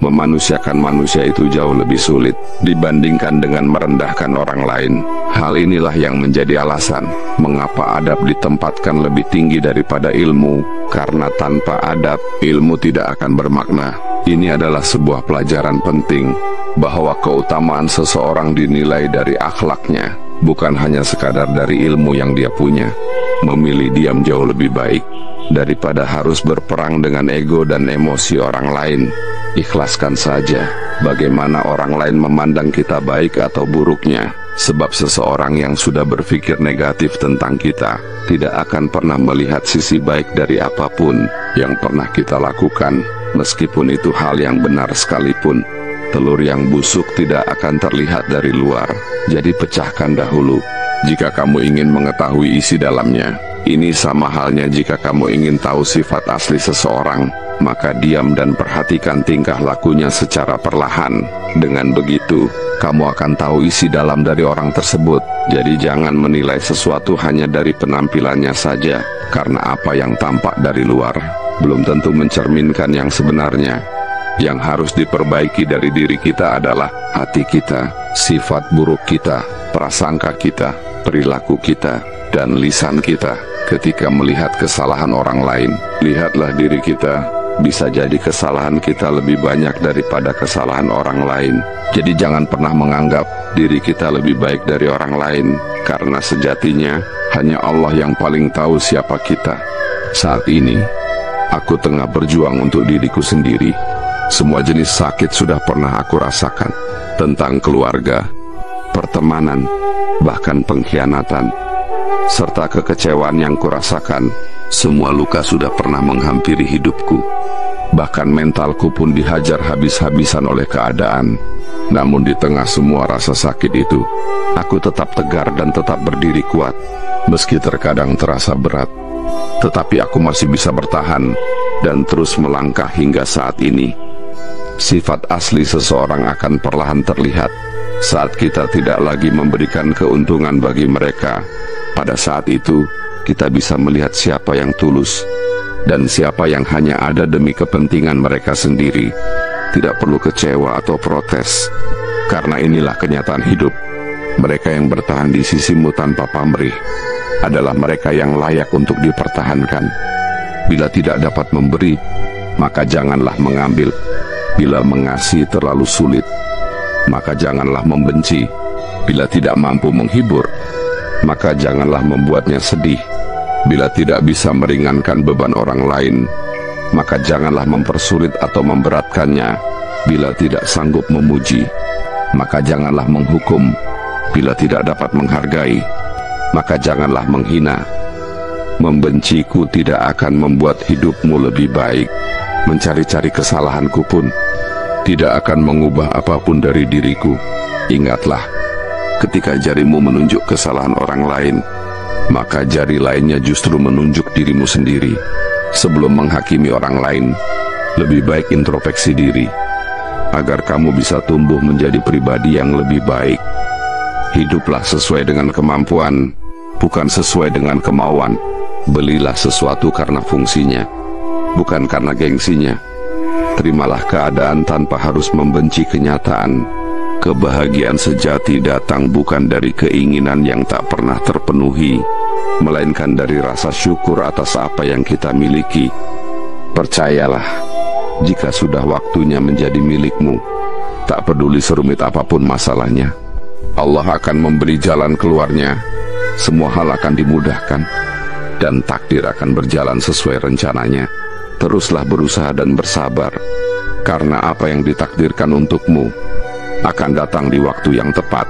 Memanusiakan manusia itu jauh lebih sulit dibandingkan dengan merendahkan orang lain. Hal inilah yang menjadi alasan mengapa adab ditempatkan lebih tinggi daripada ilmu, karena tanpa adab, ilmu tidak akan bermakna. Ini adalah sebuah pelajaran penting, bahwa keutamaan seseorang dinilai dari akhlaknya, bukan hanya sekadar dari ilmu yang dia punya. Memilih diam jauh lebih baik daripada harus berperang dengan ego dan emosi orang lain. Ikhlaskan saja bagaimana orang lain memandang kita baik atau buruknya, sebab seseorang yang sudah berpikir negatif tentang kita tidak akan pernah melihat sisi baik dari apapun yang pernah kita lakukan, meskipun itu hal yang benar sekalipun. Telur yang busuk tidak akan terlihat dari luar, jadi pecahkan dahulu jika kamu ingin mengetahui isi dalamnya. Ini sama halnya jika kamu ingin tahu sifat asli seseorang, maka diam dan perhatikan tingkah lakunya secara perlahan. Dengan begitu, kamu akan tahu isi dalam dari orang tersebut. Jadi jangan menilai sesuatu hanya dari penampilannya saja, karena apa yang tampak dari luar belum tentu mencerminkan yang sebenarnya. Yang harus diperbaiki dari diri kita adalah hati kita, sifat buruk kita, prasangka kita, perilaku kita, dan lisan kita. Ketika melihat kesalahan orang lain, lihatlah diri kita. Bisa jadi kesalahan kita lebih banyak daripada kesalahan orang lain. Jadi jangan pernah menganggap diri kita lebih baik dari orang lain, karena sejatinya hanya Allah yang paling tahu siapa kita. Saat ini, aku tengah berjuang untuk diriku sendiri. Semua jenis sakit sudah pernah aku rasakan, tentang keluarga, pertemanan, bahkan pengkhianatan, serta kekecewaan yang kurasakan. Semua luka sudah pernah menghampiri hidupku. Bahkan mentalku pun dihajar habis-habisan oleh keadaan. Namun di tengah semua rasa sakit itu, aku tetap tegar dan tetap berdiri kuat. Meski terkadang terasa berat, tetapi aku masih bisa bertahan dan terus melangkah hingga saat ini. Sifat asli seseorang akan perlahan terlihat saat kita tidak lagi memberikan keuntungan bagi mereka. Pada saat itu, kita bisa melihat siapa yang tulus dan siapa yang hanya ada demi kepentingan mereka sendiri. Tidak perlu kecewa atau protes, karena inilah kenyataan hidup. Mereka yang bertahan di sisimu tanpa pamrih adalah mereka yang layak untuk dipertahankan. Bila tidak dapat memberi, maka janganlah mengambil. Bila mengasihi terlalu sulit, maka janganlah membenci. Bila tidak mampu menghibur, maka janganlah membuatnya sedih. Bila tidak bisa meringankan beban orang lain, maka janganlah mempersulit atau memberatkannya. Bila tidak sanggup memuji, maka janganlah menghukum. Bila tidak dapat menghargai, maka janganlah menghina. Membenciku tidak akan membuat hidupmu lebih baik. Mencari-cari kesalahanku pun tidak akan mengubah apapun dari diriku. Ingatlah, ketika jarimu menunjuk kesalahan orang lain, maka jari lainnya justru menunjuk dirimu sendiri. Sebelum menghakimi orang lain, lebih baik introspeksi diri, agar kamu bisa tumbuh menjadi pribadi yang lebih baik. Hiduplah sesuai dengan kemampuan, bukan sesuai dengan kemauan. Belilah sesuatu karena fungsinya, bukan karena gengsinya. Terimalah keadaan tanpa harus membenci kenyataan. Kebahagiaan sejati datang bukan dari keinginan yang tak pernah terpenuhi, melainkan dari rasa syukur atas apa yang kita miliki. Percayalah, jika sudah waktunya menjadi milikmu, tak peduli serumit apapun masalahnya, Allah akan memberi jalan keluarnya. Semua hal akan dimudahkan, dan takdir akan berjalan sesuai rencananya. Teruslah berusaha dan bersabar, karena apa yang ditakdirkan untukmu akan datang di waktu yang tepat.